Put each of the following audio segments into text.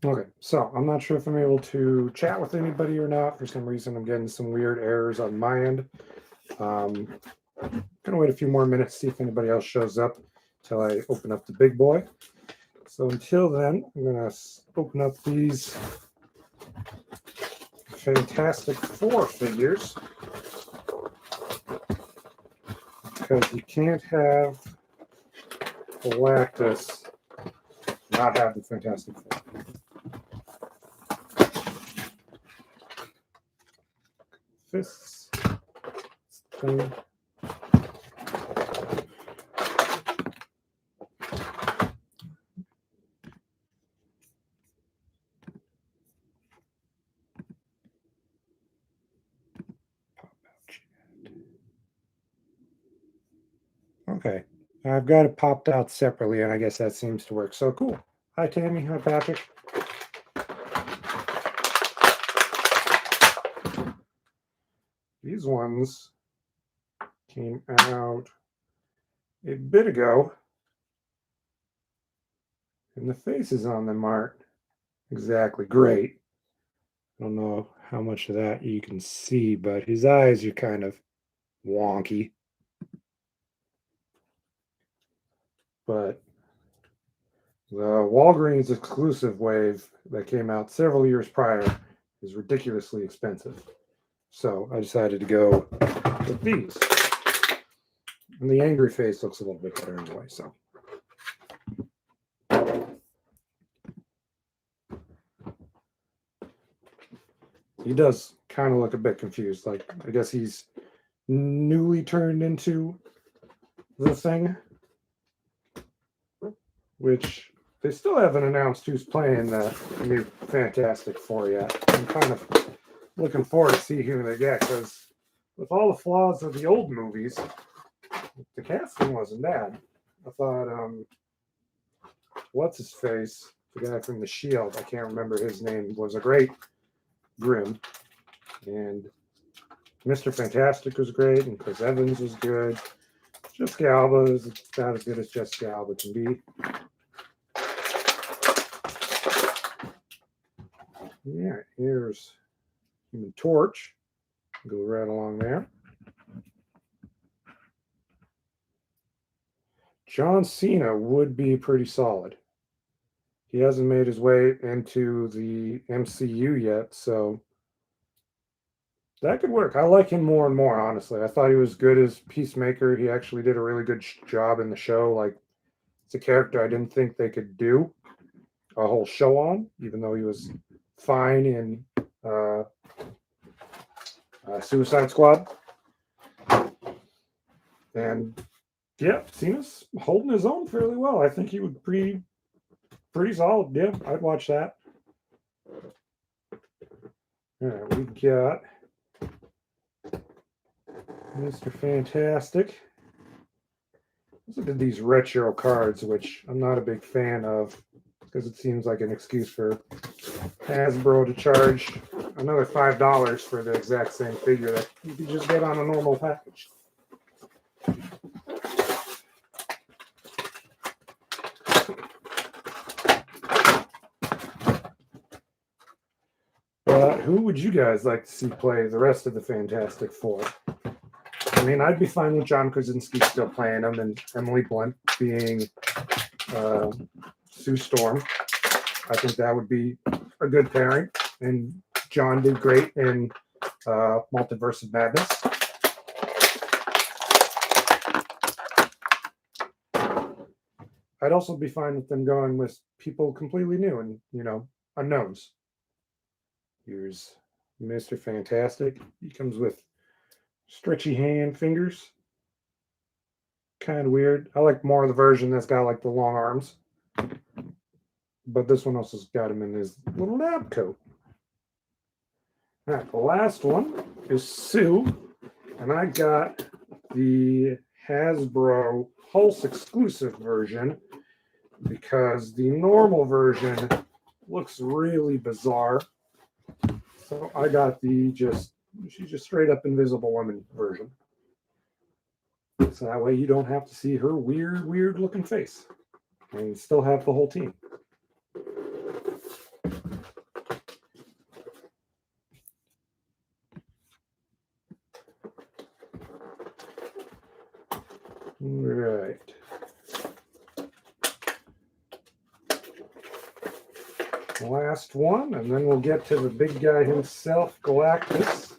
Okay, so I'm not sure if I'm able to chat with anybody or not. For some reason, I'm getting some weird errors on my end. Gonna wait a few more minutes, see if anybody else shows up until I open up the big boy. So until then, I'm gonna open up these Fantastic Four figures, because you can't have Galactus not have the Fantastic Four. Fists. Thing. Okay, I've got it popped out separately, and I guess that seems to work. So cool. Hi, Tammy. Hi, Patrick. These ones came out a bit ago, and the faces on them aren't exactly great. I don't know how much of that you can see, but his eyes are kind of wonky. But the Walgreens exclusive wave that came out several years prior is ridiculously expensive. So I decided to go with these. And the angry face looks a little bit better anyway, so. He does kind of look a bit confused. Like, I guess he's newly turned into the Thing, which they still haven't announced who's playing the new Fantastic Four yet. I'm kind of looking forward to see who they get, because with all the flaws of the old movies, the casting wasn't bad. I thought, what's his face? The guy from The Shield, I can't remember his name, was a great Grim. And Mr. Fantastic was great, and Chris Evans was good. Jessica Alba is about as good as Jessica Alba can be. Yeah, here's Human Torch. Go right along there. John Cena would be pretty solid. He hasn't made his way into the MCU yet, so that could work. I like him more and more, honestly. I thought he was good as Peacemaker. He actually did a really good job in the show. Like, it's a character I didn't think they could do a whole show on, even though he was fine in Suicide Squad. And yeah, Cena's holding his own fairly well. I think he would be pretty solid. Yeah, I'd watch that. All right, we got Mr. Fantastic. Let's look at these retro cards, which I'm not a big fan of, because it seems like an excuse for Hasbro to charge another $5 for the exact same figure that you could just get on a normal package. Who would you guys like to see play the rest of the Fantastic Four? I mean, I'd be fine with John Krasinski still playing them, and Emily Blunt being Sue Storm. I think that would be a good pairing. And John did great in Multiverse of Madness. I'd also be fine with them going with people completely new and, unknowns. Here's Mr. Fantastic. He comes with stretchy hand fingers. Kind of weird. I like more of the version that's got like the long arms. But this one also's got him in his little lab coat. All right, the last one is Sue. And I got the Hasbro Pulse exclusive version, because the normal version looks really bizarre. So I got she's just straight up Invisible Woman version. So that way you don't have to see her weird looking face. And you still have the whole team. Right. Last one, and then we'll get to the big guy himself, Galactus.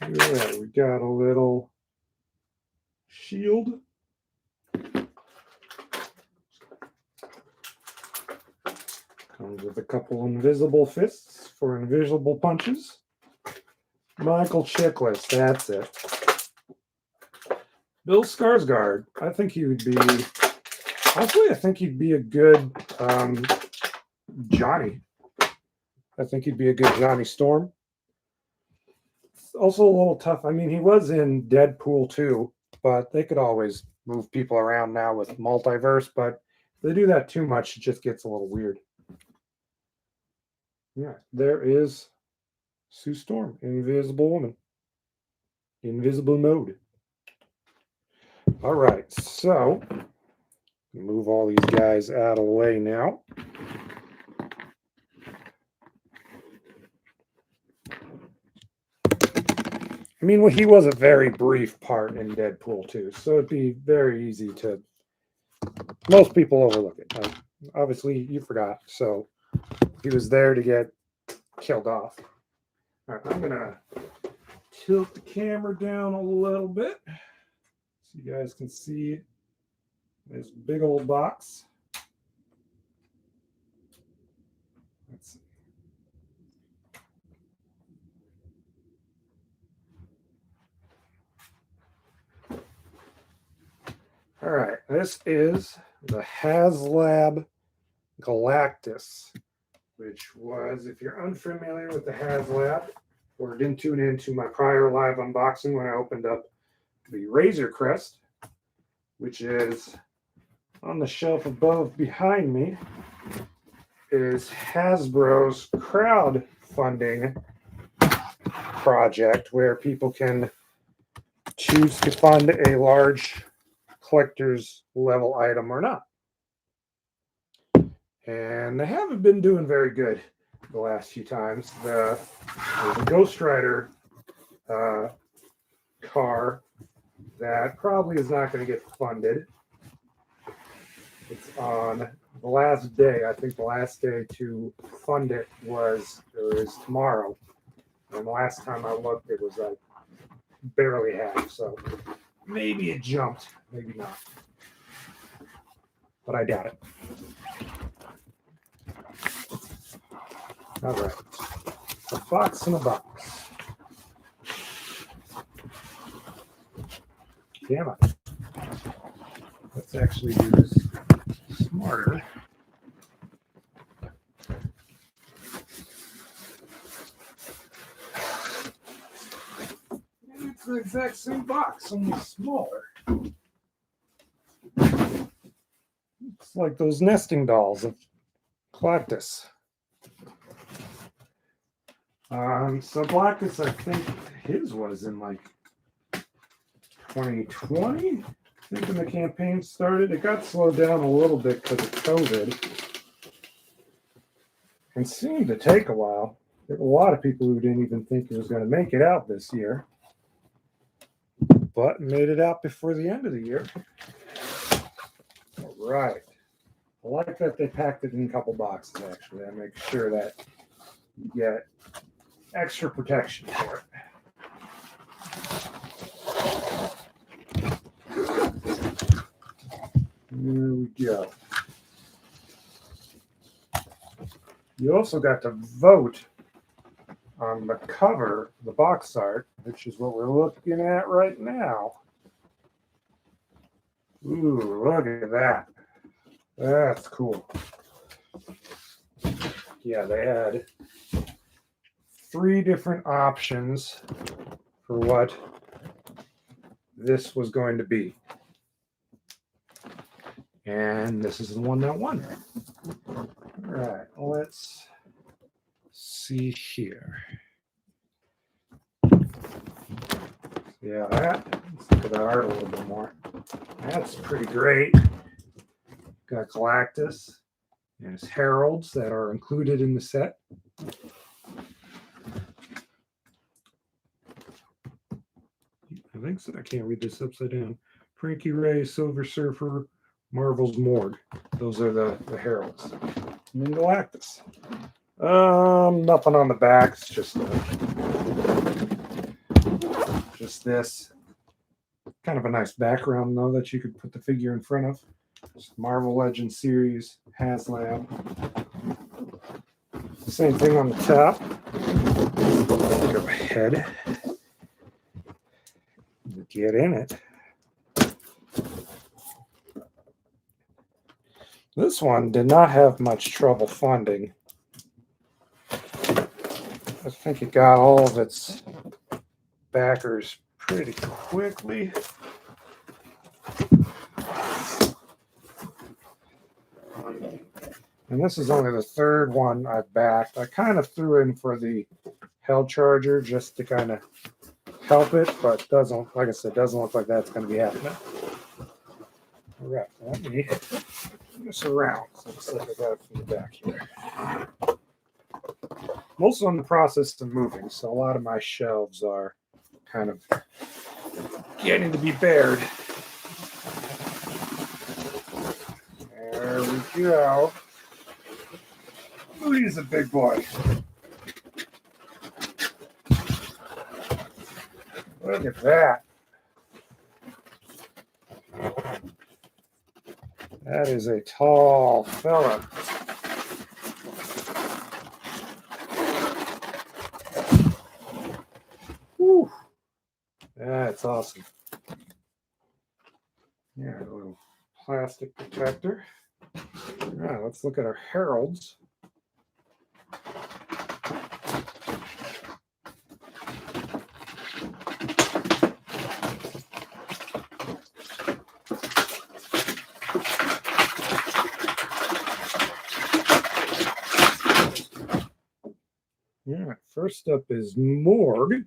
Yeah, we got a little shield. Comes with a couple invisible fists for invisible punches. Michael Chiklis, that's it. Bill Skarsgård, I think he would be, honestly, I think he'd be a good Johnny. I think he'd be a good Johnny Storm. It's also a little tough. I mean, he was in Deadpool 2, but they could always move people around now with multiverse, but if they do that too much, it just gets a little weird. Yeah, there is Sue Storm, Invisible Woman. Invisible mode. All right, so move all these guys out of the way now. I mean, well, he was a very brief part in Deadpool 2, so it'd be very easy to, most people overlook it. Obviously, you forgot, so he was there to get killed off. All right, I'm going to tilt the camera down a little bit so you guys can see this big old box. Let's see. All right, this is the Haslab Galactus, which was, if you're unfamiliar with the Haslab, or didn't tune into my prior live unboxing when I opened up the Razor Crest, which is on the shelf above behind me, is Hasbro's crowdfunding project where people can choose to fund a large collector's level item or not. And they haven't been doing very good the last few times. There's a Ghost Rider car that probably is not going to get funded. It's on the last day. I think the last day to fund it is tomorrow. And the last time I looked, it was like barely half. So maybe it jumped, maybe not. But I doubt it. All right. A box in a box. Damn it. Let's actually do this smarter. And it's the exact same box, only smaller. It's like those nesting dolls of Galactus. So Galactus, I think his was in like 2020. I think when the campaign started, it got slowed down a little bit because of COVID, and seemed to take a while. There were a lot of people who didn't even think it was going to make it out this year, but made it out before the end of the year. All right. I like that they packed it in a couple boxes, actually. I make sure that you get extra protection for it. There we go. You also got to vote on the cover, the box art, which is what we're looking at right now. Ooh, look at that. That's cool. Yeah, they had 3 different options for what this was going to be. And this is the one that won. All right, let's see here. Yeah, let's look at the art a little bit more. That's pretty great. Got Galactus. and his heralds that are included in the set. I think so. I can't read this upside down. Frankie Ray, Silver Surfer, Marvel's Morgue. Those are the heralds. And then Galactus. Nothing on the back. It's just this. Kind of a nice background, though, that you could put the figure in front of. Just Marvel Legends series, Haslab. Same thing on the top. Go ahead. Get in it. This one did not have much trouble funding. I think it got all of its backers pretty quickly. And this is only the third one I backed. I kind of threw in for the Hell Charger just to kind of help it, but doesn't, like I said, doesn't look like that's going to be happening. All right, let me turn this around. So it looks like I got it from the back here. Most of them in the process of moving, so a lot of my shelves are kind of getting to be bared. There we go. Ooh, he's a big boy. Look at that. That is a tall fella. Whew. That's awesome. Yeah, a little plastic protector. All right, let's look at our heralds. Yeah, first up is Morgue.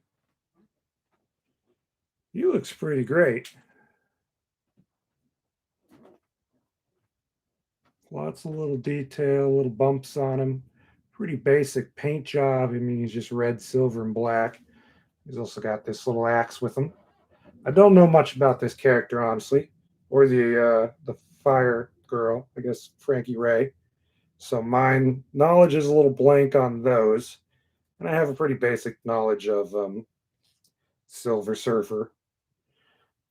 He looks pretty great. Lots of little detail, little bumps on him. Pretty basic paint job. I mean, he's just red, silver, and black. He's also got this little axe with him. I don't know much about this character, honestly, or the fire girl, I guess Frankie Ray. So my knowledge is a little blank on those. And I have a pretty basic knowledge of Silver Surfer.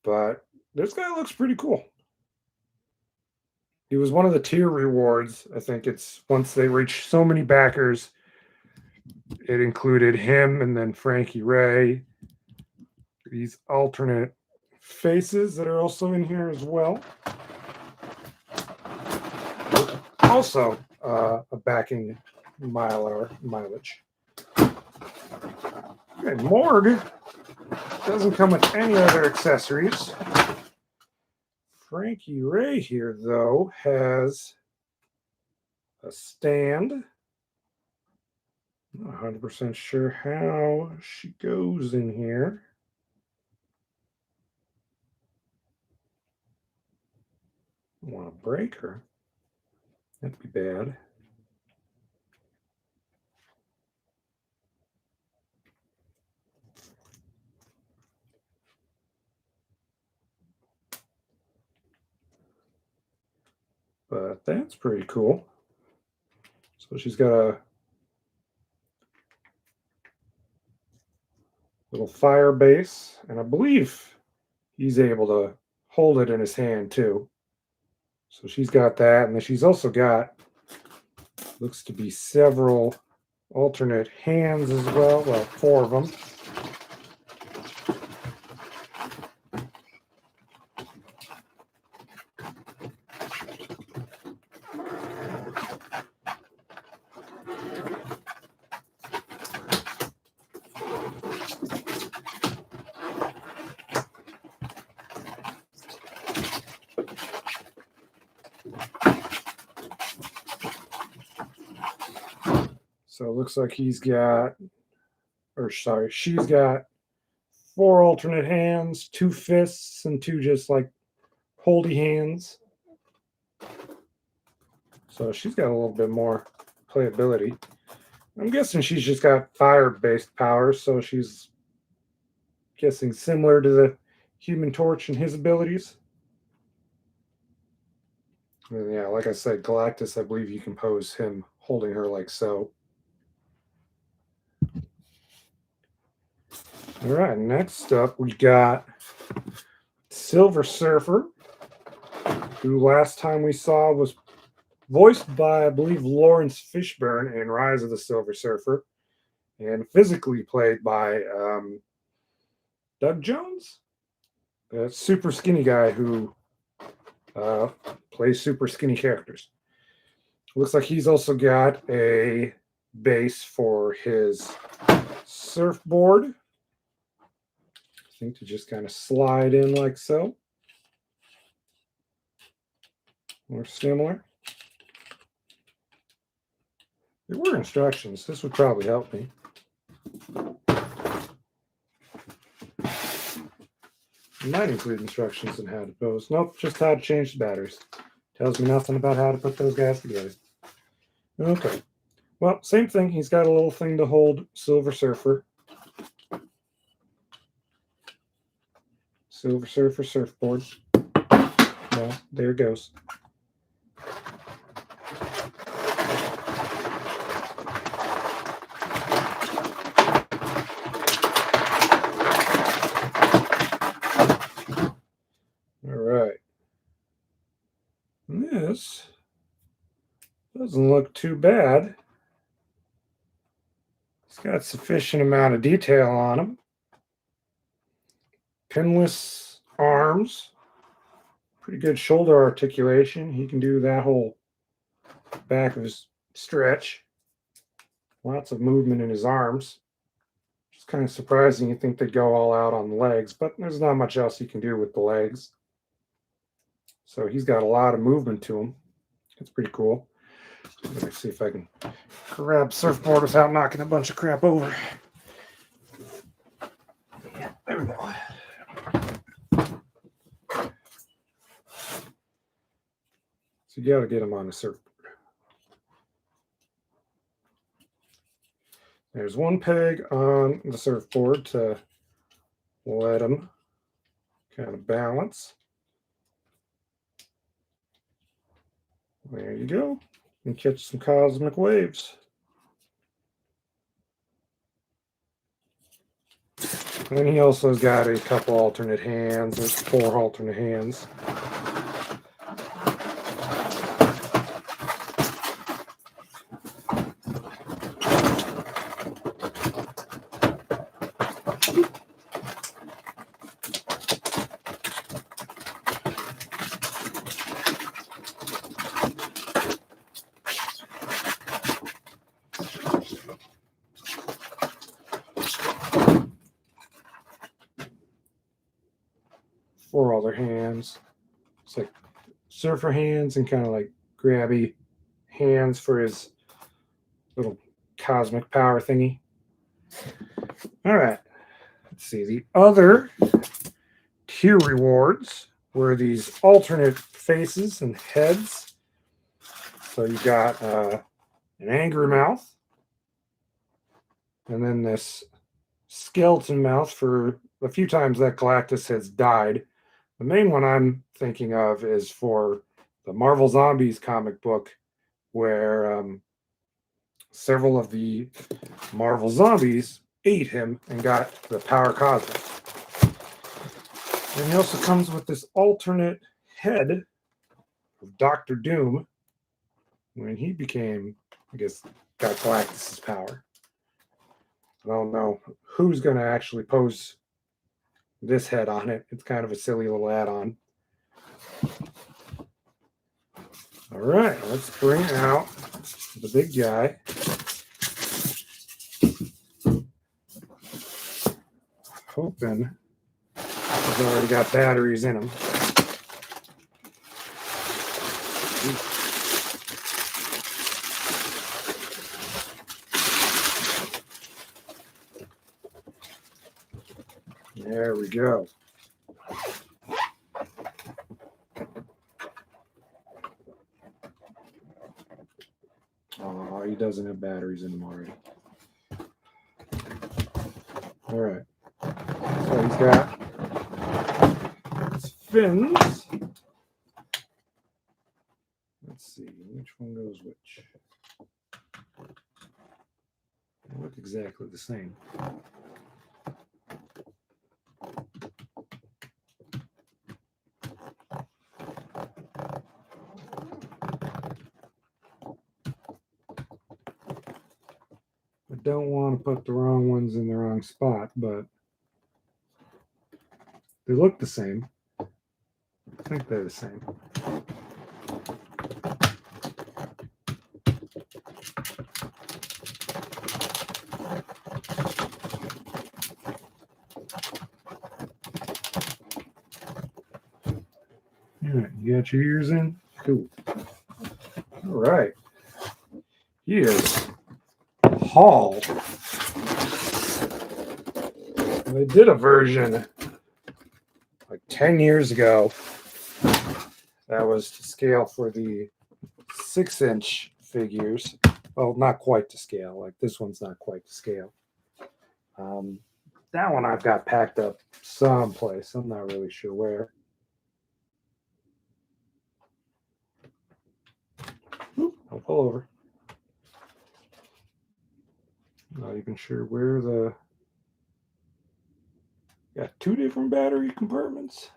But this guy looks pretty cool. He was one of the tier rewards. I think it's once they reach so many backers, it included him and then Frankie Ray. These alternate faces that are also in here as well. Also, a backing mileage. Okay, Morgue doesn't come with any other accessories. Frankie Ray here, though, has a stand. I'm not 100% sure how she goes in here. I want to break her. That'd be bad. But that's pretty cool. So she's got a little fire base, and I believe he's able to hold it in his hand too. So she's got that, and then she's also got, looks to be several alternate hands as well. Well, 4 of them. So it looks like he's got, or sorry, she's got 4 alternate hands, 2 fists, and 2 just like holdy hands. So she's got a little bit more playability. I'm guessing she's just got fire-based powers, so she's guessing similar to the Human Torch and his abilities. And yeah, like I said, Galactus, I believe you can pose him holding her like so. All right, next up we got Silver Surfer, who last time we saw was voiced by, I believe, Lawrence Fishburne in Rise of the Silver Surfer, and physically played by Doug Jones, the super skinny guy who plays super skinny characters. Looks like he's also got a base for his surfboard. I think to just kind of slide in like so. Or similar. There were instructions. This would probably help me. It might include instructions on how to pose. Nope, just how to change the batteries. Tells me nothing about how to put those guys together. Okay. Well, same thing. He's got a little thing to hold Silver Surfer. Silver Surfer surfboard. Well, there it goes. All right. And this doesn't look too bad. It's got sufficient amount of detail on him. Pinless arms. Pretty good shoulder articulation. He can do that whole back of his stretch. Lots of movement in his arms. It's kind of surprising. You think they'd go all out on the legs, but there's not much else you can do with the legs. So he's got a lot of movement to him. It's pretty cool. Let me see if I can grab surfboard without knocking a bunch of crap over. Yeah, there we go. So you got to get him on the surfboard. There's one peg on the surfboard to let him kind of balance. There you go. And catch some cosmic waves. And he also has got a couple alternate hands. There's 4 alternate hands. Four other hands. It's like surfer hands and kind of like grabby hands for his little cosmic power thingy. All right. Let's see. The other tier rewards were these alternate faces and heads. So you got an angry mouth, and then this skeleton mouth for the few times that Galactus has died. The main one I'm thinking of is for the Marvel Zombies comic book, where several of the Marvel Zombies ate him and got the power cosmic. And he also comes with this alternate head of Doctor Doom when he became, I guess, got Galactus' power. I don't know who's going to actually pose this head on it. It's kind of a silly little add-on. All right, let's bring out the big guy. Hoping he's already got batteries in him. There we go. he doesn't have batteries in them already. All right. So he's got his fins. Let's see which one goes which. They look exactly the same. I don't want to put the wrong ones in the wrong spot, but they look the same. I think they're the same. All right, you got your ears in? Cool. All right. Here's Hall. They did a version like 10 years ago that was to scale for the 6-inch figures. Well, not quite to scale. Like this one's not quite to scale. That one I've got packed up someplace. I'm not really sure where. I'll pull over. Not even sure where the... Got 2 different battery compartments.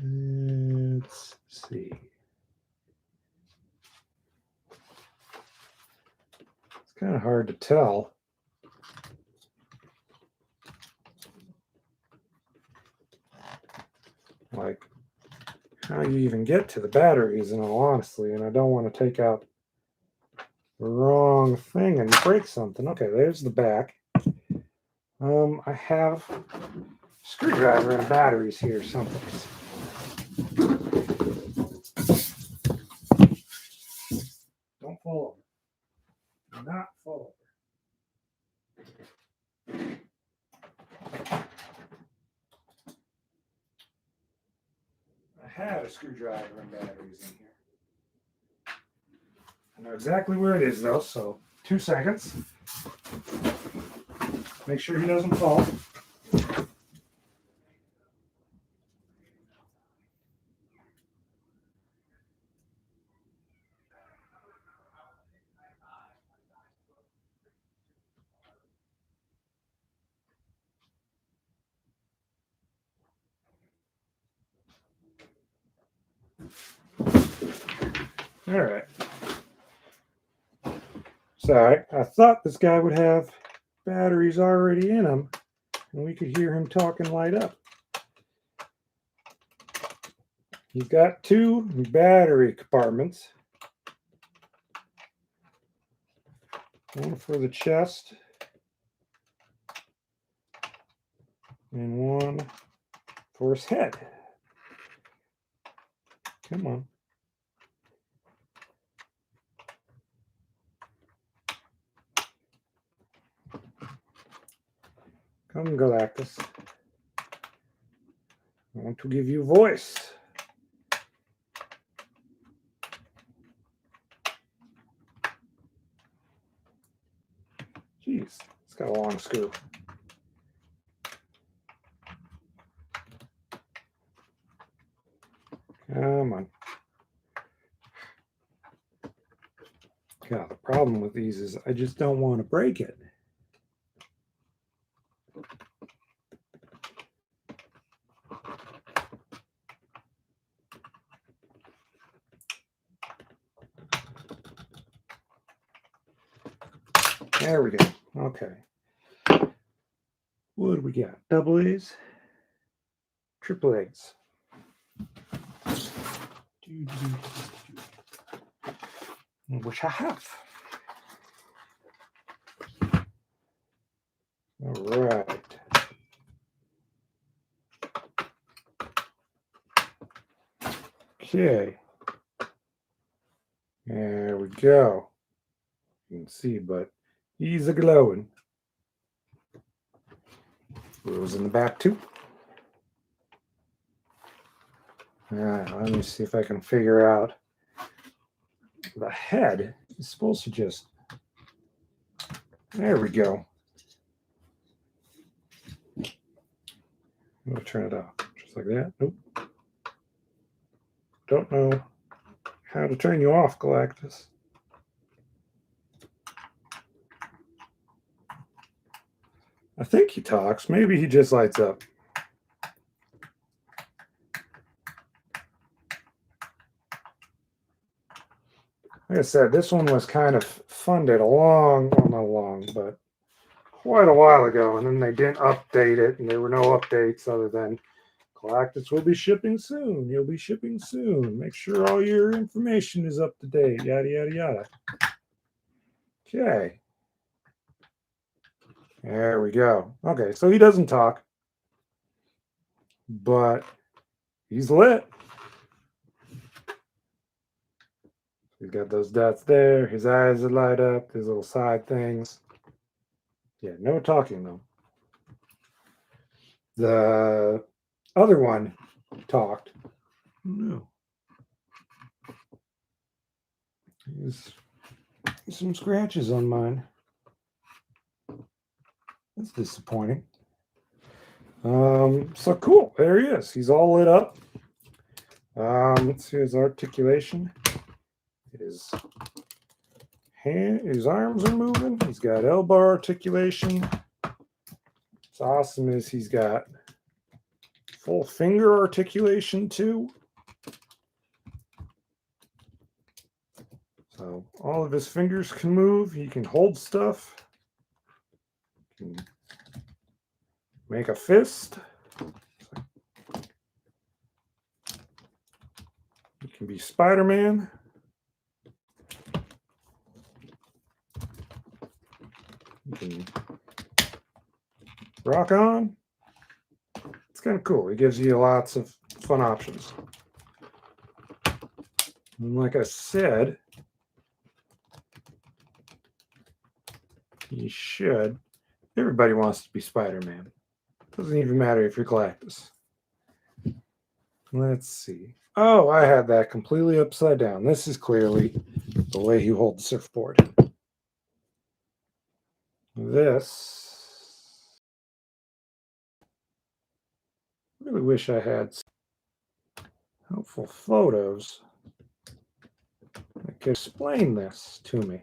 Let's see. It's kind of hard to tell. Like how you even get to the batteries, in all honesty, and I don't want to take out the wrong thing and break something. Okay, there's the back. I have a screwdriver and batteries here someplace. Don't fall over. Do not fall over. I have a screwdriver and batteries in here. I know exactly where it is though, so 2 seconds. Make sure he doesn't fall. All right. Sorry, I thought this guy would have batteries already in him, and we could hear him talking light up. He's got 2 battery compartments. One for the chest, and one for his head. Come on. Come, Galactus. I want to give you voice. Jeez, it's got a long screw. Come on. God, the problem with these is I just don't want to break it. There we go. Okay. What do we got? Double A's? Triple A's. Which I have. All right. Okay. There we go. You can see, but he's a glowing. Screws in the back too. Let me see if I can figure out. The head is supposed to just. There we go. I'm going to turn it off just like that. Nope. Don't know how to turn you off, Galactus. I think he talks. Maybe he just lights up. Like I said, this one was kind of funded but quite a while ago, and then they didn't update it, and there were no updates other than Galactus will be shipping soon. You'll be shipping soon. Make sure all your information is up to date. Yada, yada, yada. Okay. There we go. Okay, so he doesn't talk, but he's lit. He's got those dots there. His eyes light up. His little side things. Yeah, no talking though. The other one talked. No. There's some scratches on mine. That's disappointing. So cool. There he is. He's all lit up. Let's see his articulation. His arms are moving. He's got L-bar articulation. What's awesome is he's got full finger articulation too. So all of his fingers can move. He can hold stuff. He can make a fist. He can be Spider-Man. You can rock on. It's kind of cool. It gives you lots of fun options. And like I said, you should. Everybody wants to be Spider-Man. Doesn't even matter if you're Galactus. Let's see. Oh, I had that completely upside down. This is clearly the way you hold the surfboard. This, I really wish I had some helpful photos that could explain this to me.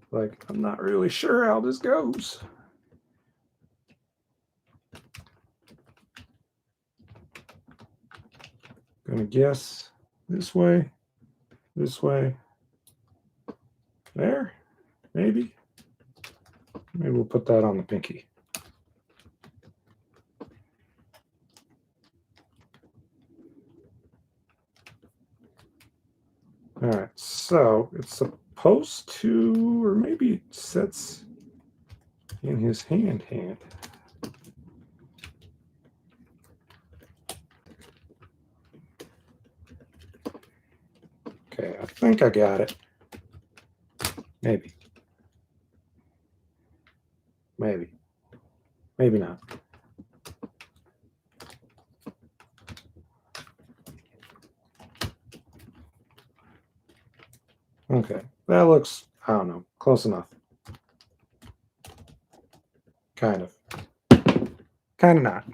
Like, I'm not really sure how this goes. Gonna guess this way. This way. There? Maybe? Maybe we'll put that on the pinky. All right, so it's supposed to, or maybe it sets in his hand. Okay, I think I got it. Maybe. Maybe not. Okay, that looks, I don't know, close enough. Kind of not.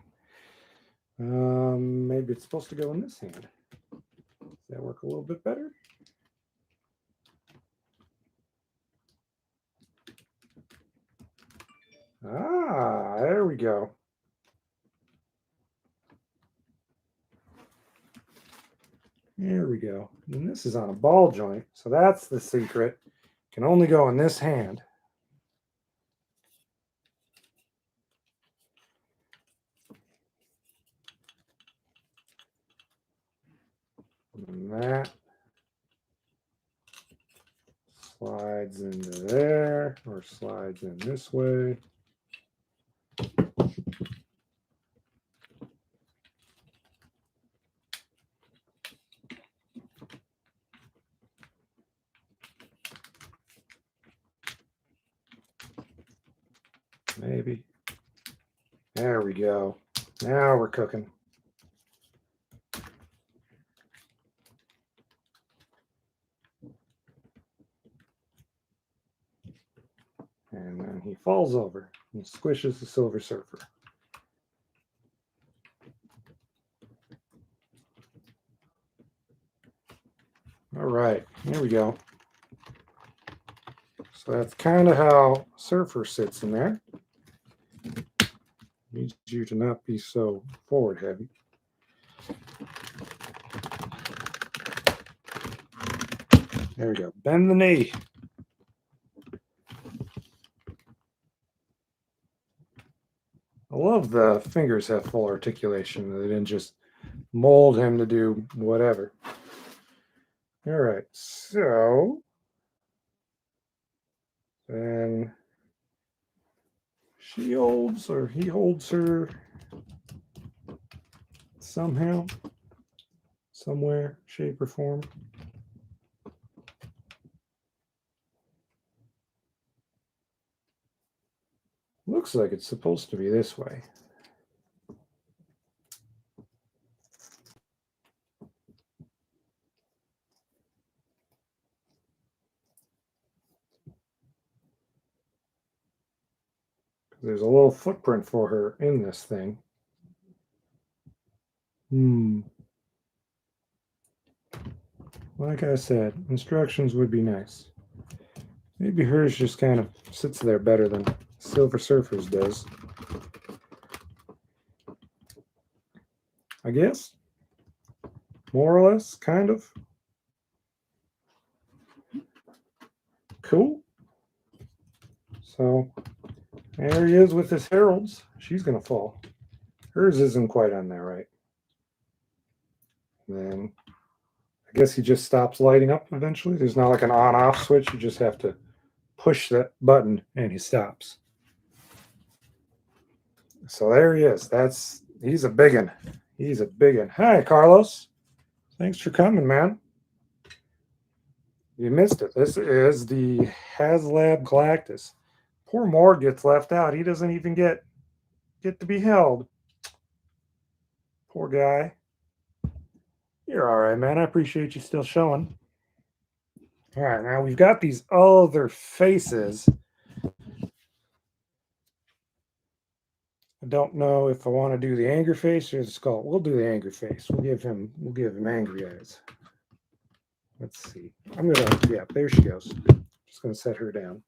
Maybe it's supposed to go in this hand. Does that work a little bit better? Ah, there we go. There we go. And this is on a ball joint, so that's the secret. Can only go in this hand. And that slides into there, or slides in this way. maybe. There we go. Now we're cooking. And then he falls over and squishes the Silver Surfer. All right, here we go. So that's kind of how Surfer sits in there. Needs you to not be so forward heavy. There we go. Bend the knee. I love the fingers have full articulation. They didn't just mold him to do whatever. All right, so then she holds or he holds her somehow, somewhere, shape or form. Looks like it's supposed to be this way. There's a little footprint for her in this thing. Like I said, instructions would be nice. Maybe hers just kind of sits there better than Silver Surfer's does. I guess. More or less, kind of. Cool. So there he is with his heralds. She's going to fall. Hers isn't quite on there, right? Then I guess he just stops lighting up eventually. There's not like an on-off switch. You just have to push that button and he stops. So there he is. He's a big one. He's a big one. Hi, Carlos. Thanks for coming, man. You missed it. This is the Haslab Galactus. Poor Morg gets left out. He doesn't even get to be held. Poor guy. You're all right, man. I appreciate you still showing. All right, now we've got these other faces. I don't know if I want to do the angry face or the skull. We'll do the angry face. We'll give him angry eyes. Let's see. Yeah, there she goes. Just gonna set her down.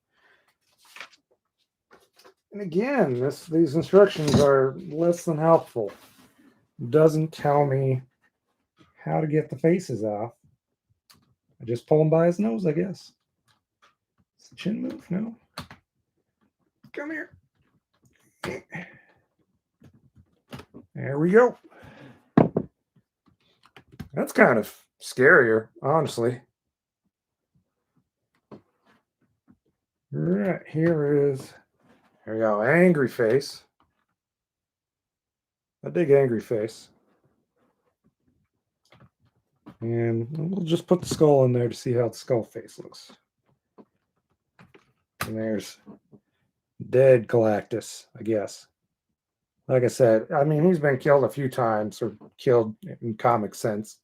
And again, these instructions are less than helpful. It doesn't tell me how to get the faces off. I just pull him by his nose, I guess. It's a chin move, no? Come here. There we go. That's kind of scarier, honestly. Right, there we go, angry face. A big angry face. And we'll just put the skull in there to see how the skull face looks. And there's dead Galactus, I guess. Like I said, I mean, he's been killed a few times, or killed in comic sense.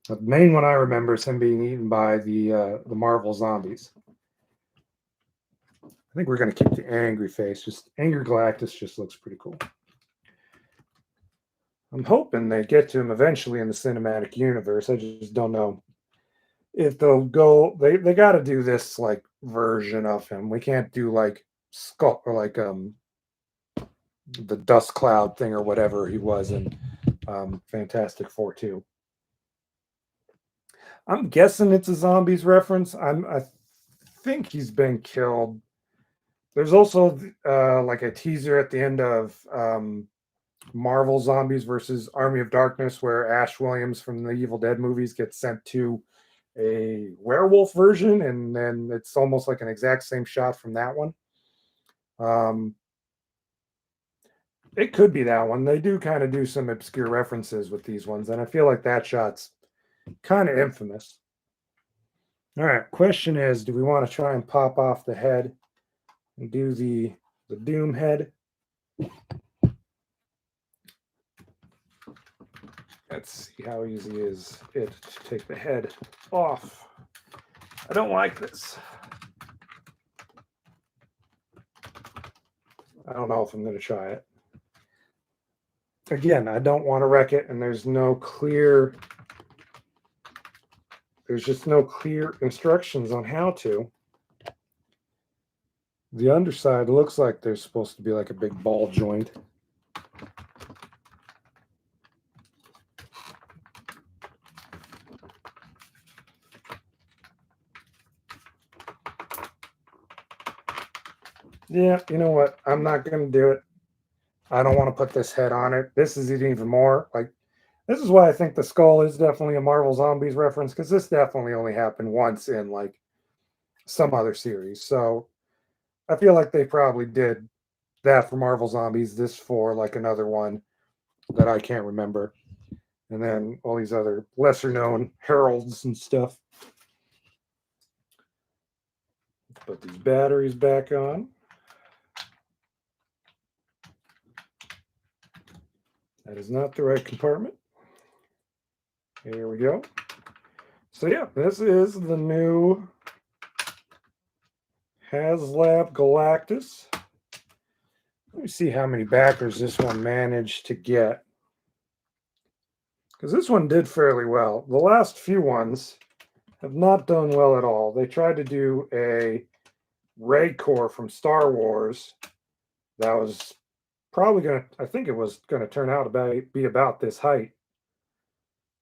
The main one I remember is him being eaten by the Marvel zombies. I think we're going to keep the angry face. Just angry Galactus just looks pretty cool. I'm hoping they get to him eventually in the cinematic universe. I just don't know if they'll go. They got to do this like version of him. We can't do like Skull or like the Dust Cloud thing or whatever he was in Fantastic Four 2. I'm guessing it's a zombies reference. I think he's been killed. There's also like a teaser at the end of Marvel Zombies versus Army of Darkness, where Ash Williams from the Evil Dead movies gets sent to a werewolf version, and then it's almost like an exact same shot from that one. It could be that one. They do kind of do some obscure references with these ones, and I feel like that shot's kind of infamous. All right, question is, do we want to try and pop off the head and do the the Doom head. Let's see how easy is it to take the head off. I don't like this. I don't know if I'm going to try it. Again, I don't want to wreck it, and there's just no clear instructions on how to. The underside looks like there's supposed to be like a big ball joint. Yeah, you know what? I'm not going to do it. I don't want to put this head on it. This is even more like, this is why I think the skull is definitely a Marvel Zombies reference, because this definitely only happened once in like some other series. So I feel like they probably did that for Marvel Zombies, this for like another one that I can't remember. And then all these other lesser known heralds and stuff. Let's put these batteries back on. That is not the right compartment. Here we go. So yeah, this is the new Haslab Galactus. Let me see how many backers this one managed to get. Because this one did fairly well. The last few ones have not done well at all. They tried to do a Rancor from Star Wars that was probably going to, I think it was going to turn out to be about this height.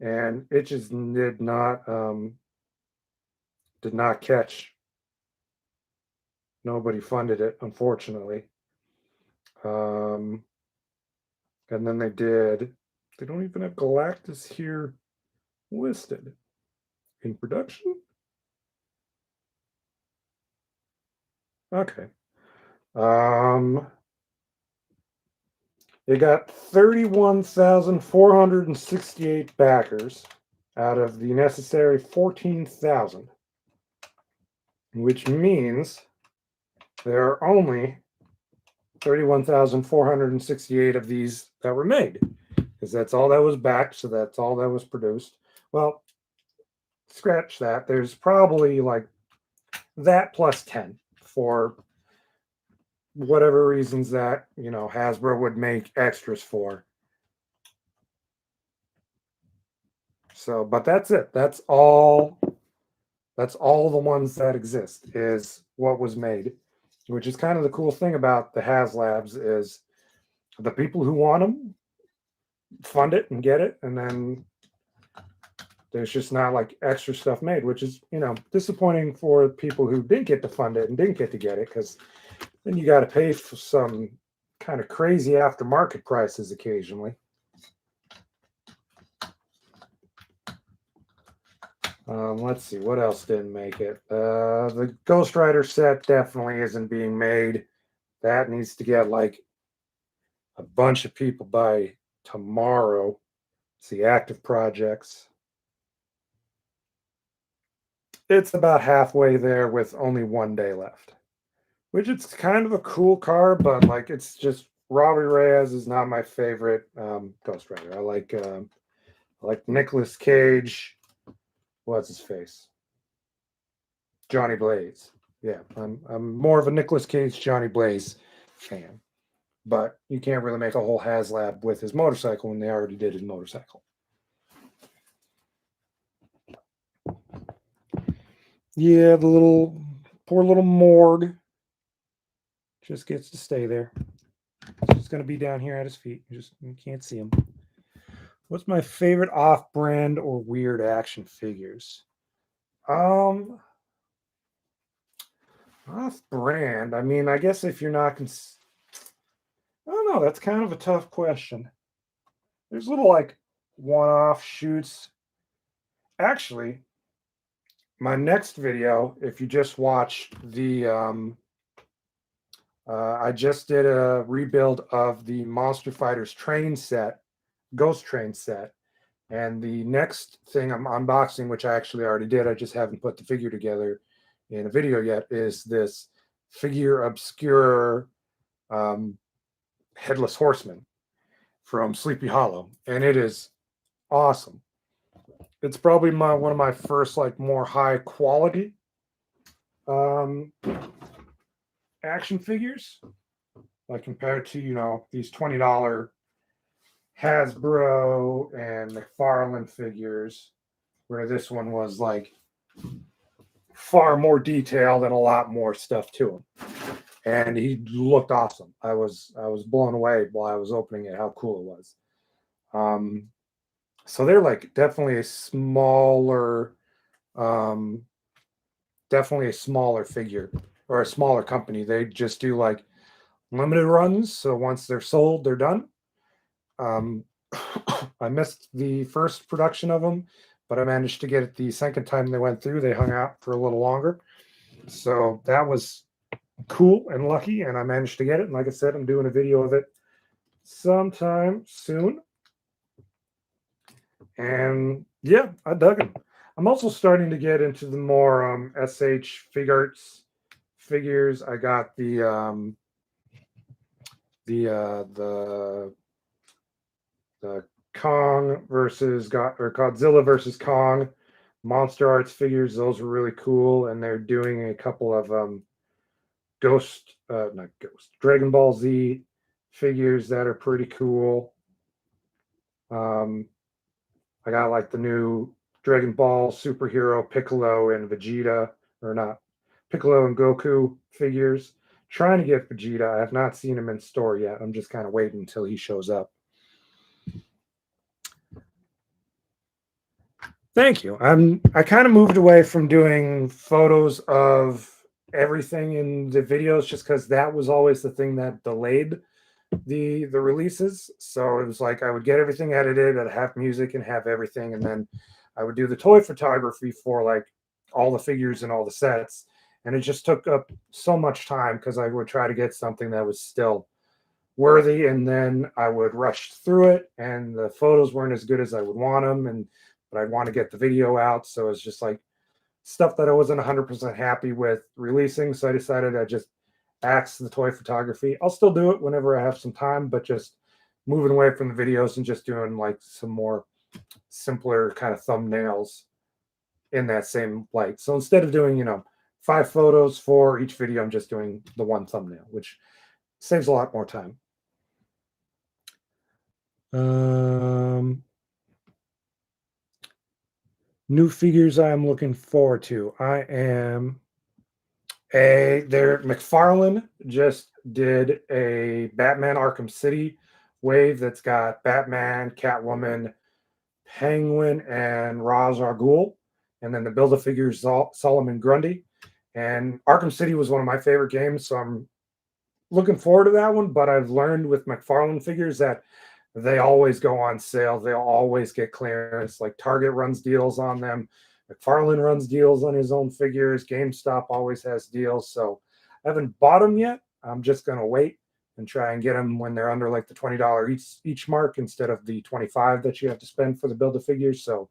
And it just did not catch. Nobody funded it, unfortunately. And then they don't even have Galactus here listed in production. Okay. They got 31,468 backers out of the necessary 14,000, which means there are only 31,468 of these that were made, because that's all that was backed, so that's all that was produced. Well, scratch that. There's probably like that plus 10 for whatever reasons that, Hasbro would make extras for. So, but that's it. That's all the ones that exist is what was made, which is kind of the cool thing about the Haslabs is the people who want them fund it and get it, and then there's just not like extra stuff made, which is, disappointing for people who didn't get to fund it and didn't get to get it, because then you got to pay for some kind of crazy aftermarket prices occasionally. Let's see, what else didn't make it? The Ghost Rider set definitely isn't being made. That needs to get like a bunch of people by tomorrow. It's the active projects. It's about halfway there with only 1 day left, which it's kind of a cool car, but like it's just Robbie Reyes is not my favorite Ghost Rider. I like Nicolas Cage. What's his face? Johnny Blaze. Yeah, I'm more of a Nicolas Cage, Johnny Blaze fan. But you can't really make a whole Haslab with his motorcycle when they already did his motorcycle. Yeah, the poor little morgue just gets to stay there. It's just going to be down here at his feet. You can't see him. What's my favorite off-brand or weird action figures? Off-brand. I mean, I guess if you're not... I don't know. That's kind of a tough question. There's little, like, one-off shoots. Actually, my next video, if you just watched the... I just did a rebuild of the Monster Fighters train set, Ghost Train set. And the next thing I'm unboxing, which I actually already did, I just haven't put the figure together in a video yet, is this Figure Obscure Headless Horseman from Sleepy Hollow, and it is awesome. It's probably one of my first like more high quality um, action figures, like compared to these $20 Hasbro and McFarlane figures, where this one was like far more detailed and a lot more stuff to him. And he looked awesome. I was blown away while I was opening it how cool it was. So they're like definitely a smaller figure or a smaller company. They just do like limited runs, so once they're sold, they're done. I missed the first production of them, but I managed to get it the second time they went through. They hung out for a little longer, so that was cool and lucky, and I managed to get it. And like I said, I'm doing a video of it sometime soon. And yeah, I dug them. I'm also starting to get into the more SH Figuarts figures. I got the Kong versus Godzilla versus Kong Monster Arts figures. Those were really cool, and they're doing a couple of Dragon Ball Z figures that are pretty cool. I got like the new Dragon Ball superhero Piccolo and Vegeta, or not Piccolo and Goku figures. Trying to get Vegeta. I have not seen him in store yet. I'm just kind of waiting until he shows up. Thank you. I kind of moved away from doing photos of everything in the videos just because that was always the thing that delayed the releases. So it was like I would get everything edited, I'd have music and have everything, and then I would do the toy photography for like all the figures and all the sets. And it just took up so much time because I would try to get something that was still worthy, and then I would rush through it, and the photos weren't as good as I would want them, but I'd want to get the video out. So it's just like stuff that I wasn't 100% happy with releasing. So I decided I'd just axe the toy photography. I'll still do it whenever I have some time, but just moving away from the videos and just doing like some more simpler kind of thumbnails in that same light. So instead of doing, 5 photos for each video, I'm just doing the one thumbnail, which saves a lot more time. New figures I am looking forward to. McFarlane just did a Batman Arkham City wave that's got Batman, Catwoman, Penguin, and Ra's al Ghul, and then the Build-A-Figures Solomon Grundy. And Arkham City was one of my favorite games, so I'm looking forward to that one. But I've learned with McFarlane figures that they always go on sale. They'll always get clearance. Like Target runs deals on them. McFarlane runs deals on his own figures. GameStop always has deals. So I haven't bought them yet. I'm just going to wait and try and get them when they're under like the $20 each mark instead of the $25 that you have to spend for the Build-A-Figures. So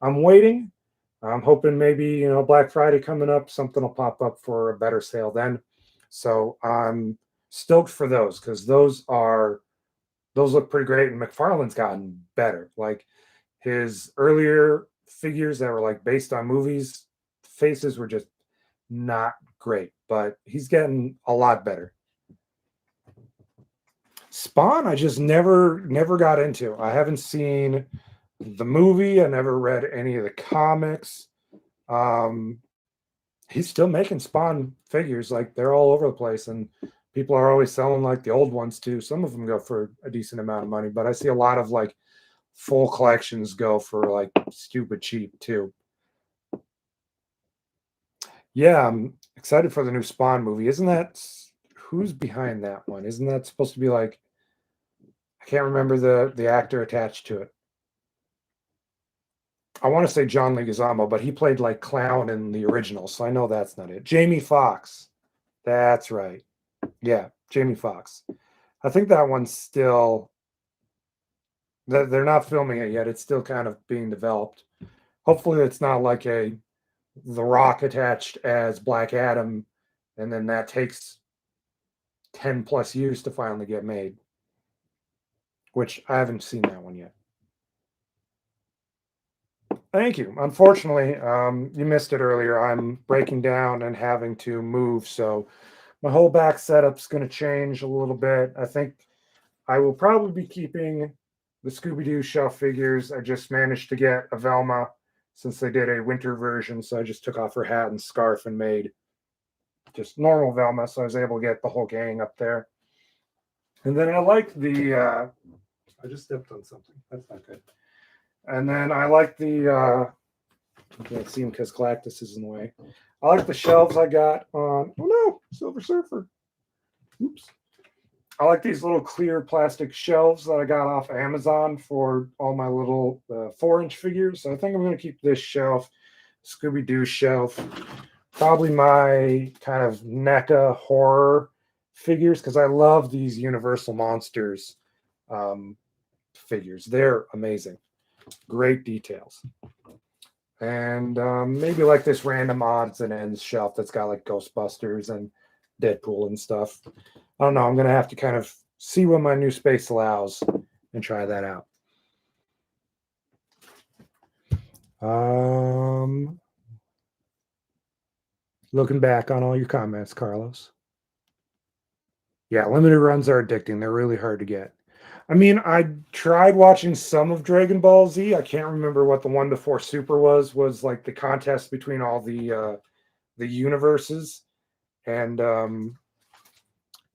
I'm waiting. I'm hoping maybe, Black Friday coming up, something will pop up for a better sale then. So I'm stoked for those because those look pretty great. And McFarlane's gotten better. Like his earlier figures that were like based on movies, faces were just not great, but he's getting a lot better. Spawn, I just never got into. I haven't seen the movie. I never read any of the comics. He's still making Spawn figures. Like they're all over the place, and people are always selling like the old ones too. Some of them go for a decent amount of money, but I see a lot of like full collections go for like stupid cheap too. Yeah, I'm excited for the new Spawn movie. Who's behind that one? Isn't that supposed to be like, I can't remember the actor attached to it. I want to say John Leguizamo, but he played like Clown in the original, so I know that's not it. Jamie Foxx. That's right. Yeah, Jamie Foxx. I think that one's still, they're not filming it yet. It's still kind of being developed. Hopefully it's not like The Rock attached as Black Adam, and then that takes 10 plus years to finally get made, which I haven't seen that one yet. Thank you. Unfortunately, you missed it earlier. I'm breaking down and having to move, so my whole back setup's going to change a little bit. I think I will probably be keeping the Scooby-Doo shelf figures. I just managed to get a Velma since they did a winter version, so I just took off her hat and scarf and made just normal Velma, so I was able to get the whole gang up there. And then I like the I just stepped on something. That's not good. And then I like the you can't see them because Galactus is in the way. I like the shelves I got on. Oh no, Silver Surfer. Oops. I like these little clear plastic shelves that I got off Amazon for all my little 4-inch figures. So I think I'm going to keep this shelf, Scooby-Doo shelf, probably my kind of NECA horror figures, because I love these Universal Monsters figures. They're amazing. Great details. And maybe like this random odds and ends shelf that's got like Ghostbusters and Deadpool and stuff. I don't know. I'm going to have to kind of see what my new space allows and try that out. Looking back on all your comments, Carlos. Yeah, limited runs are addicting. They're really hard to get. I mean, I tried watching some of Dragon Ball Z. I can't remember what the one before Super was like the contest between all the universes. And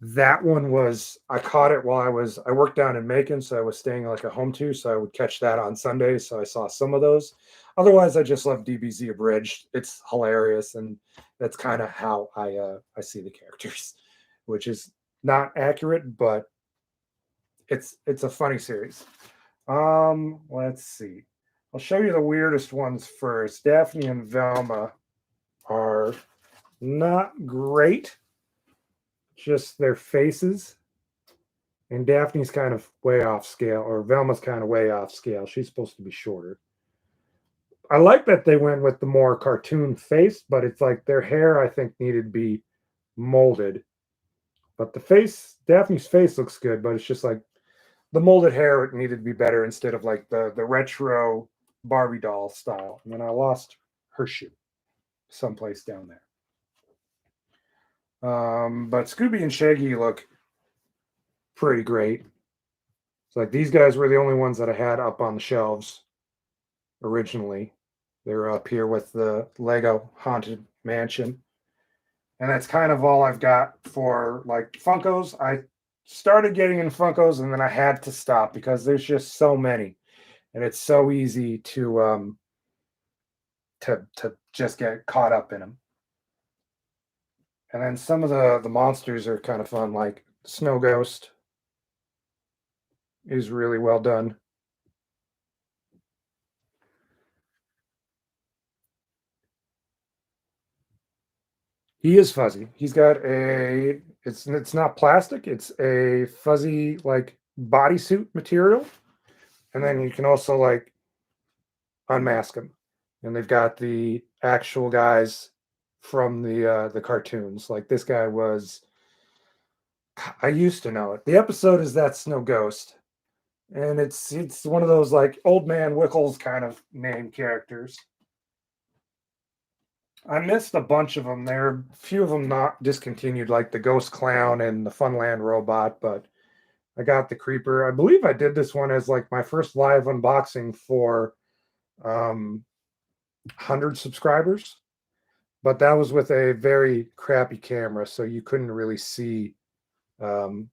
that one was, I caught it while I worked down in Macon, so I was staying like a home too, so I would catch that on Sundays, so I saw some of those. Otherwise, I just love DBZ Abridged. It's hilarious, and that's kind of how I see the characters, which is not accurate, but it's a funny series. Let's see. I'll show you the weirdest ones first. Daphne and Velma are not great. Just their faces. And Daphne's kind of way off scale, or Velma's kind of way off scale. She's supposed to be shorter. I like that they went with the more cartoon face, but it's like their hair, I think, needed to be molded. But the face, Daphne's face looks good, but it's just like the molded hair, it needed to be better instead of like the retro Barbie doll style. And then I lost her shoe someplace down there. But Scooby and Shaggy look pretty great. It's like these guys were the only ones that I had up on the shelves originally. They were up here with the Lego Haunted Mansion. And that's kind of all I've got for like Funkos. I started getting in Funkos and then I had to stop because there's just so many. And it's so easy to just get caught up in them. And then some of the monsters are kind of fun, like Snow Ghost is really well done. He is fuzzy. He's got it's not plastic, it's a fuzzy like bodysuit material. And then you can also like unmask him. And they've got the actual guys from the cartoons. Like this guy was, I used to know it. The episode is That Snow Ghost. And it's one of those like old man Wickles kind of name characters. I missed a bunch of them. There are a few of them not discontinued, like the Ghost Clown and the Funland Robot, but I got the Creeper. I believe I did this one as like my first live unboxing for 100 subscribers, but that was with a very crappy camera, so you couldn't really see all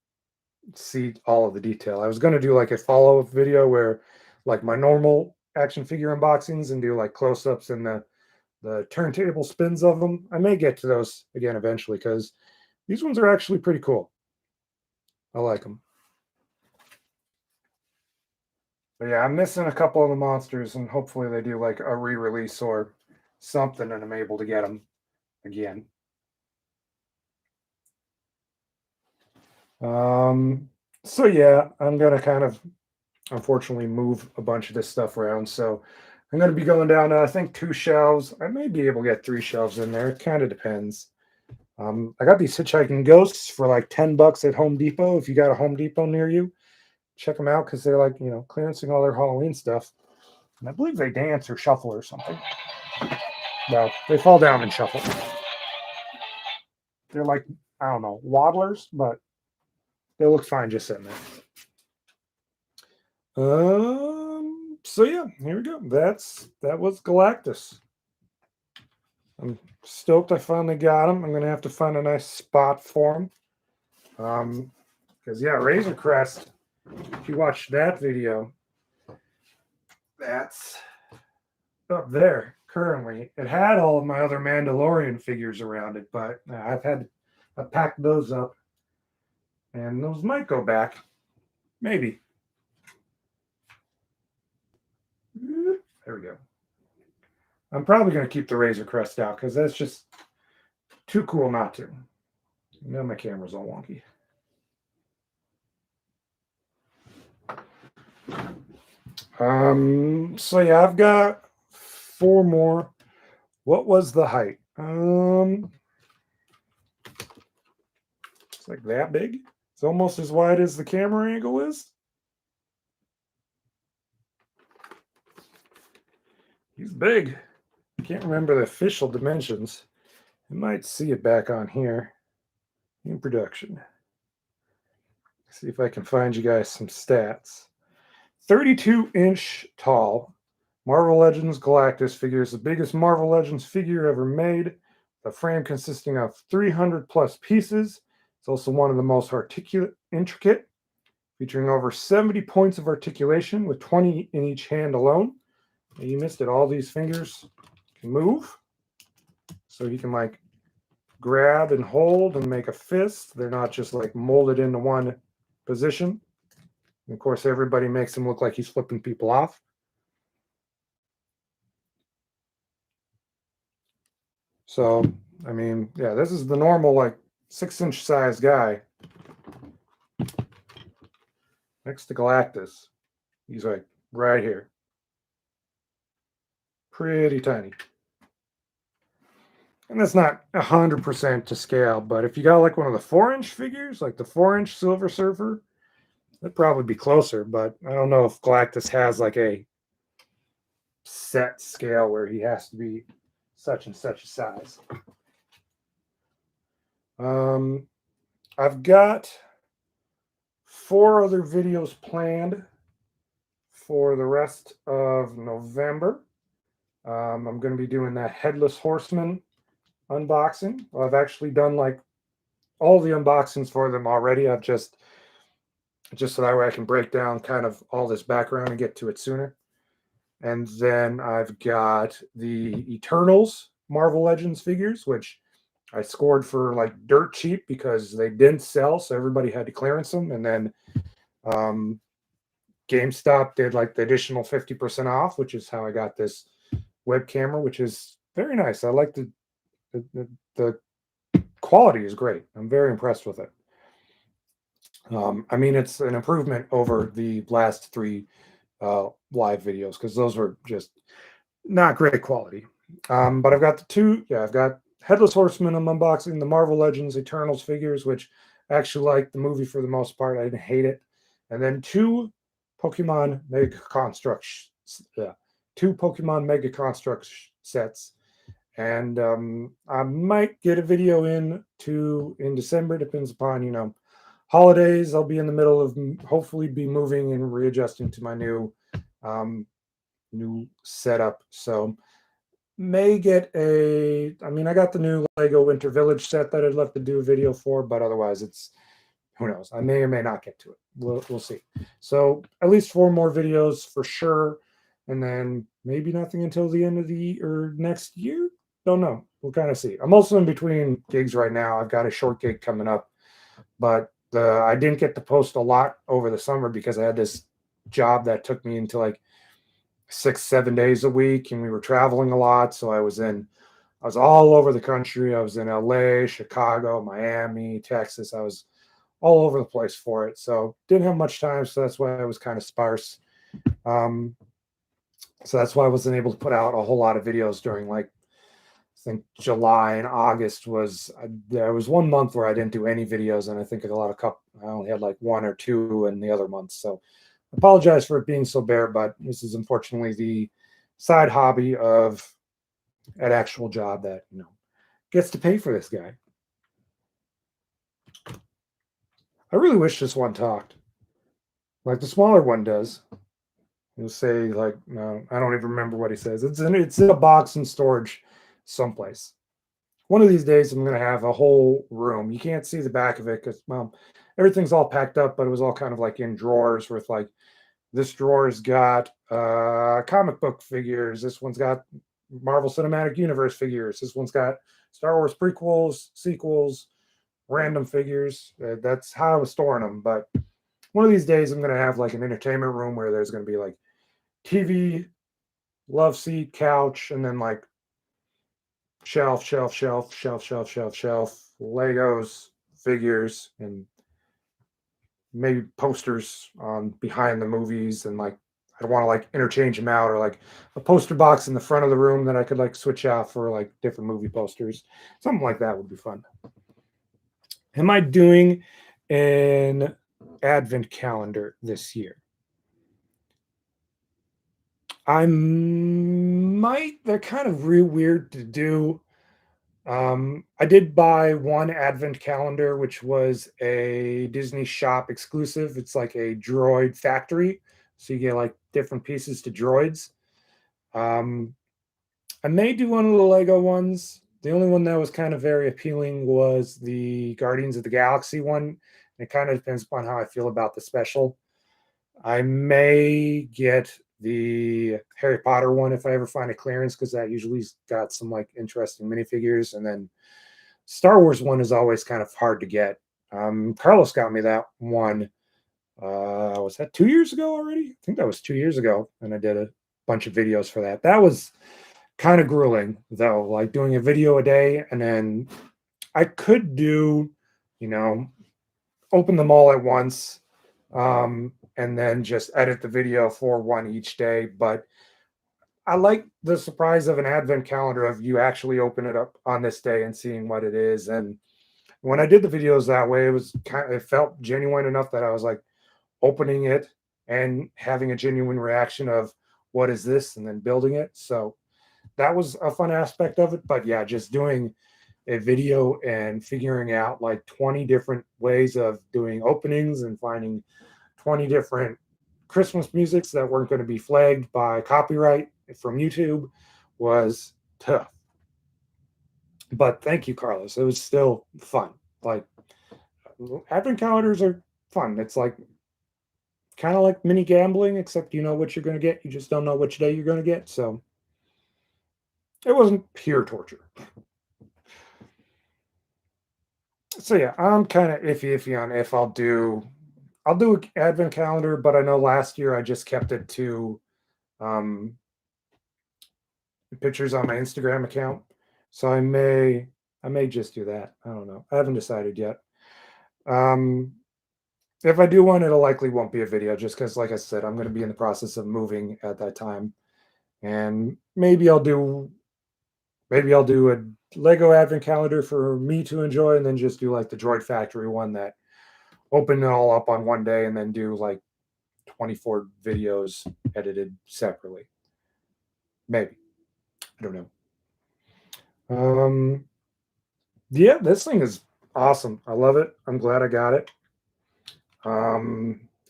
of the detail. I was going to do like a follow-up video where like my normal action figure unboxings and do like close-ups and the turntable spins of them. I may get to those again eventually because these ones are actually pretty cool. I like them. But yeah, I'm missing a couple of the monsters, and hopefully they do like a re-release or something, and I'm able to get them again. So yeah, I'm gonna kind of unfortunately move a bunch of this stuff around. So I'm going to be going down to, I think, 2 shelves. I may be able to get 3 shelves in there. It kind of depends. I got these hitchhiking ghosts for like $10 at Home Depot. If you got a Home Depot near you, check them out because they're like, clearancing all their Halloween stuff. And I believe they dance or shuffle or something. Well, they fall down and shuffle. They're like, I don't know, waddlers, but they look fine just sitting there. So yeah, here we go. That was Galactus. I'm stoked I finally got him. I'm gonna have to find a nice spot for him. Because yeah, Razor Crest, if you watch that video, that's up there currently. It had all of my other Mandalorian figures around it, but I packed those up, and those might go back, maybe. There we go. I'm probably going to keep the Razor Crest out because that's just too cool not to. Now my camera's all wonky. So yeah, I've got 4 more. What was the height? It's like that big. It's almost as wide as the camera angle is. He's big. I can't remember the official dimensions. You might see it back on here in production. See if I can find you guys some stats. 32-inch tall. Marvel Legends Galactus figure is the biggest Marvel Legends figure ever made. The frame consisting of 300 plus pieces. It's also one of the most intricate, featuring over 70 points of articulation with 20 in each hand alone. And you missed it. All these fingers can move. So you can like grab and hold and make a fist. They're not just like molded into one position. And of course, everybody makes him look like he's flipping people off. So, I mean, yeah, this is the normal like 6-inch size guy. Next to Galactus, he's like right here. Pretty tiny. And that's not 100% to scale, but if you got like one of the 4-inch figures, like the 4-inch Silver Surfer, that'd probably be closer, but I don't know if Galactus has like a set scale where he has to be such and such a size. I've got 4 other videos planned for the rest of November. I'm going to be doing that Headless Horseman unboxing. Well, I've actually done like all the unboxings for them already. I've just so that way I can break down kind of all this background and get to it sooner. And then I've got the Eternals Marvel Legends figures, which I scored for like dirt cheap because they didn't sell, so everybody had to clearance them. And then GameStop did like the additional 50% off, which is how I got this web camera, which is very nice. I like the quality is great. I'm very impressed with it. I mean, it's an improvement over the last 3 live videos because those were just not great quality. But I've got the 2. Yeah, I've got Headless Horseman. I'm unboxing the Marvel Legends Eternals figures, which I actually liked the movie for the most part. I didn't hate it. And then 2 Pokemon Mega Constructs. 2 Pokemon Mega Constructs sets. And I might get a video in December. Depends upon, holidays. I'll be in the middle of hopefully be moving and readjusting to my new setup. So may get I got the new Lego Winter Village set that I'd love to do a video for, but otherwise it's, who knows? I may or may not get to it. We'll see. So at least 4 more videos for sure. And then maybe nothing until the end of next year. Don't know. We'll kind of see. I'm also in between gigs right now. I've got a short gig coming up, but I didn't get to post a lot over the summer because I had this job that took me into like 6-7 days a week, and we were traveling a lot. So I was all over the country. I was in LA, Chicago, Miami, Texas. I was all over the place for it. So didn't have much time. So that's why I was kind of sparse. So that's why I wasn't able to put out a whole lot of videos during like think July and August was there was one month where I didn't do any videos, and I think I only had like one or two in the other months. So I apologize for it being so bare, but this is unfortunately the side hobby of an actual job that gets to pay for this guy. I really wish this one talked like the smaller one does. He'll say like, no, I don't even remember what he says. It's in a box in storage someplace. One of these days, I'm going to have a whole room. You can't see the back of it because, well, everything's all packed up, but it was all kind of like in drawers with like, this drawer's got comic book figures. This one's got Marvel Cinematic Universe figures. This one's got Star Wars prequels, sequels, random figures. That's how I was storing them. But one of these days, I'm going to have like an entertainment room where there's going to be like TV, love seat, couch, and then like shelf, Legos, figures, and maybe posters on behind the movies. And like, I want to like interchange them out, or like a poster box in the front of the room that I could like switch out for like different movie posters. Something like that would be fun. Am I doing an advent calendar this year? I might. They're kind of real weird to do. I did buy one advent calendar, which was a Disney shop exclusive. It's like a droid factory. So you get like different pieces to droids. Um, I may do one of the Lego ones. The only one that was kind of very appealing was the Guardians of the Galaxy one. It kind of depends upon how I feel about the special. I may get the Harry Potter one if I ever find a clearance, because that usually's got some like interesting minifigures. And then Star Wars one is always kind of hard to get. Carlos got me that one. Was that 2 years ago already? I think that was 2 years ago, and I did a bunch of videos for that. That was kind of grueling though, like doing a video a day, and then I could do, open them all at once. And then just edit the video for one each day. But I like the surprise of an advent calendar of you actually open it up on this day and seeing what it is. And when I did the videos that way, it felt genuine enough that I was like opening it and having a genuine reaction of what is this, and then building it. So that was a fun aspect of it. But yeah, just doing a video and figuring out like 20 different ways of doing openings and finding 20 different Christmas musics that weren't going to be flagged by copyright from YouTube was tough. But thank you, Carlos. It was still fun. Like, advent calendars are fun. It's like kind of like mini gambling, except you know what you're going to get. You just don't know which day you're going to get. So it wasn't pure torture. So yeah, I'm kind of iffy on if I'll do an advent calendar, but I know last year I just kept it to pictures on my Instagram account. So I may just do that. I don't know. I haven't decided yet. If I do one, it'll likely won't be a video, just because, like I said, I'm going to be in the process of moving at that time, and maybe I'll do a Lego advent calendar for me to enjoy, and then just do like the Droid Factory one that open it all up on one day and then do like 24 videos edited separately. Maybe. I don't know. Yeah, this thing is awesome. I love it. I'm glad I got it. I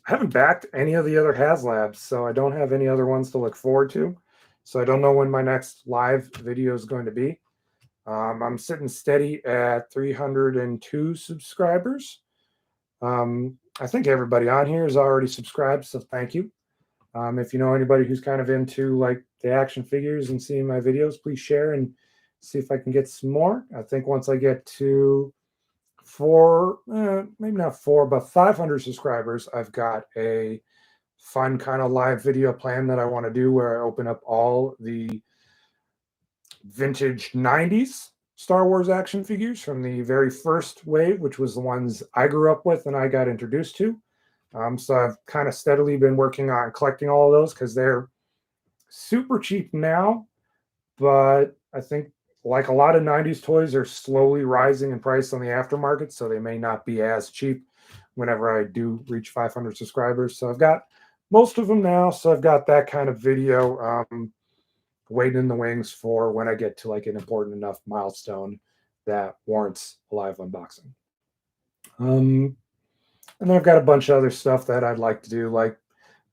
haven't backed any of the other Haslabs, so I don't have any other ones to look forward to. So I don't know when my next live video is going to be. I'm sitting steady at 302 subscribers. I think everybody on here is already subscribed, so thank you. If you know anybody who's kind of into like the action figures and seeing my videos, please share and see if I can get some more. I think once I get to maybe not 4, but 500 subscribers, I've got a fun kind of live video plan that I want to do where I open up all the vintage 90s Star Wars action figures from the very first wave, which was the ones I grew up with and I got introduced to. So I've kind of steadily been working on collecting all of those because they're super cheap now, but I think like a lot of 90s toys are slowly rising in price on the aftermarket, so they may not be as cheap whenever I do reach 500 subscribers. So I've got most of them now. So I've got that kind of video waiting in the wings for when I get to like an important enough milestone that warrants a live unboxing. And then I've got a bunch of other stuff that I'd like to do, like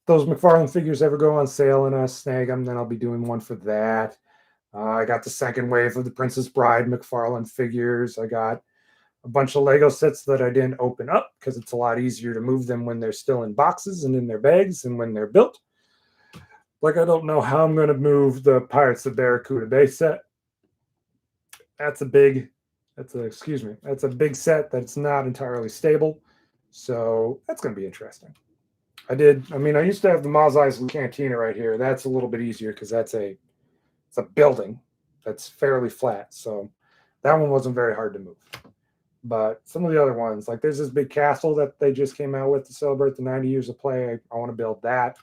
those McFarlane figures ever go on sale and I snag them, then I'll be doing one for that. I got the second wave of the Princess Bride McFarlane figures. I got a bunch of Lego sets that I didn't open up because it's a lot easier to move them when they're still in boxes and in their bags and when they're built. Like, I don't know how I'm going to move the Pirates of Barracuda Bay set. That's a big set that's not entirely stable. So that's going to be interesting. I used to have the Mos Eisley Cantina right here. That's a little bit easier because it's a building that's fairly flat. So that one wasn't very hard to move. But some of the other ones, like there's this big castle that they just came out with to celebrate the 90 years of play. I want to build that.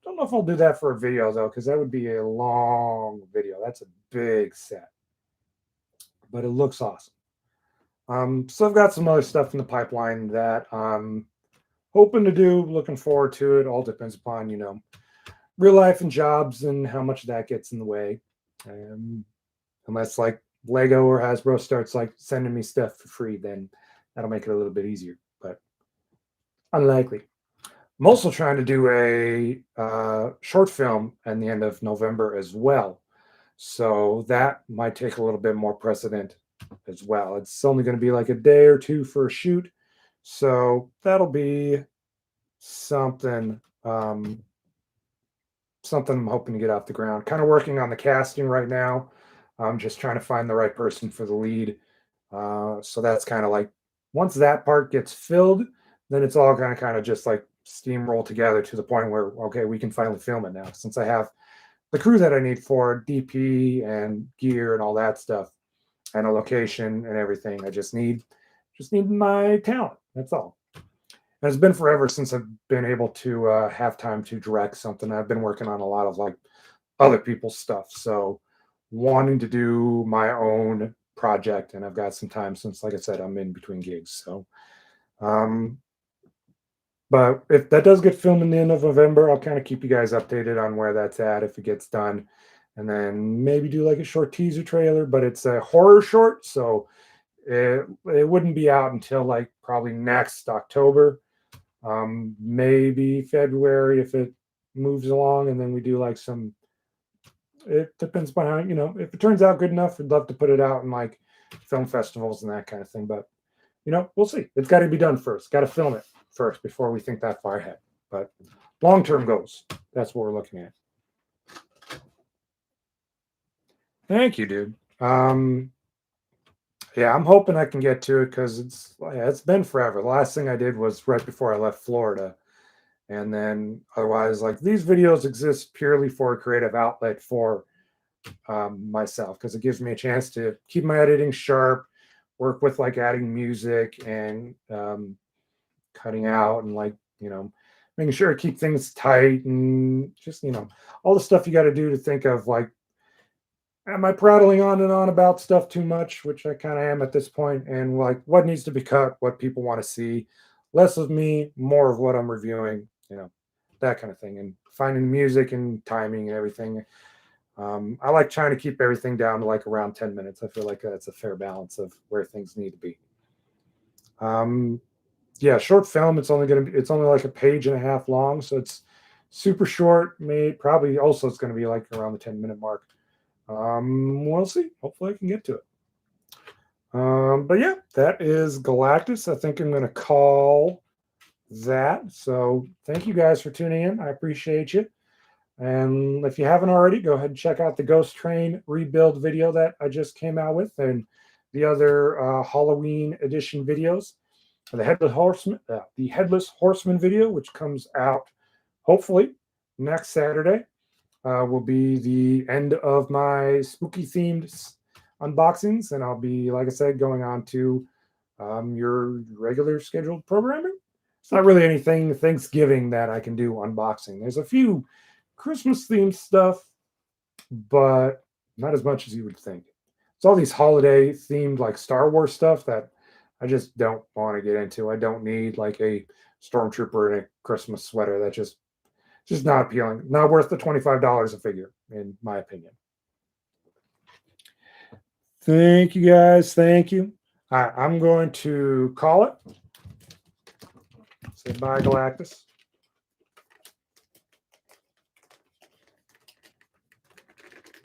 Don't know if I'll do that for a video though, because that would be a long video. That's a big set. But it looks awesome. So I've got some other stuff in the pipeline that I'm hoping to do, looking forward to it. All depends upon, real life and jobs and how much that gets in the way. Unless like Lego or Hasbro starts like sending me stuff for free, then that'll make it a little bit easier, but unlikely. I'm also trying to do a short film at the end of November as well. So that might take a little bit more precedent as well. It's only going to be like a day or two for a shoot. So that'll be something I'm hoping to get off the ground. Kind of working on the casting right now. I'm just trying to find the right person for the lead. So that's kind of like, once that part gets filled, then it's all going to kind of just like steamroll together to the point where, okay, we can finally film it now. Since I have the crew that I need for DP and gear and all that stuff and a location and everything, I just need my talent. That's all. And it's been forever since I've been able to have time to direct something. I've been working on a lot of like other people's stuff. So wanting to do my own project, and I've got some time since, like I said, I'm in between gigs. So, but if that does get filmed in the end of November, I'll kind of keep you guys updated on where that's at if it gets done, and then maybe do like a short teaser trailer. But it's a horror short, so it wouldn't be out until like probably next October, maybe February if it moves along, and then we do like some. It depends upon how, if it turns out good enough, I'd love to put it out in like film festivals and that kind of thing. But, we'll see. It's got to be done first. Got to film it first before we think that far ahead. But long-term goals, that's what we're looking at. Thank you, dude. Yeah, I'm hoping I can get to it because it's been forever. The last thing I did was right before I left Florida. And then otherwise, like these videos exist purely for a creative outlet for myself, because it gives me a chance to keep my editing sharp, work with like adding music and cutting out and like, making sure I keep things tight and just, all the stuff you got to do to think of like, am I prattling on and on about stuff too much, which I kind of am at this point, and like what needs to be cut, what people want to see, less of me, more of what I'm reviewing. That kind of thing, and finding music and timing and everything. I like trying to keep everything down to like around 10 minutes. I feel like that's a fair balance of where things need to be. Yeah, short film. It's only like a page and a half long, so it's super short. Probably also it's going to be like around the 10-minute mark. We'll see. Hopefully I can get to it. But yeah, that is Galactus. I think I'm going to call that. So thank you guys for tuning in. I appreciate you. And if you haven't already, go ahead and check out the Ghost Train rebuild video that I just came out with, and the other Halloween edition videos. The Headless Horseman video, which comes out hopefully next Saturday, will be the end of my spooky themed unboxings, and I'll be, like I said, going on to your regular scheduled programming. It's not really anything Thanksgiving that I can do unboxing. There's a few Christmas themed stuff, but not as much as you would think. it's all these holiday themed like Star Wars stuff that I just don't want to get into. I don't need like a stormtrooper in a Christmas sweater. That's just not appealing. Not worth the $25 a figure, in my opinion. Thank you guys. Thank you. I'm going to call it. Say bye, Galactus.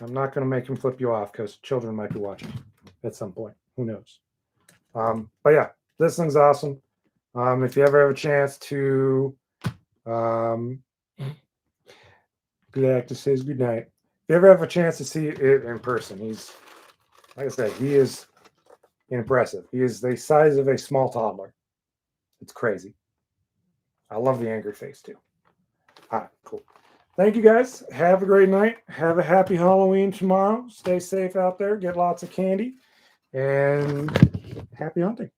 I'm not going to make him flip you off because children might be watching at some point. Who knows? But yeah, this thing's awesome. If you ever have a chance to, Galactus says good night. If you ever have a chance to see it in person, he's, like I said, he is impressive. He is the size of a small toddler. It's crazy. I love the angry face too. All right, cool. Thank you guys. Have a great night. Have a happy Halloween tomorrow. Stay safe out there. Get lots of candy. And happy hunting.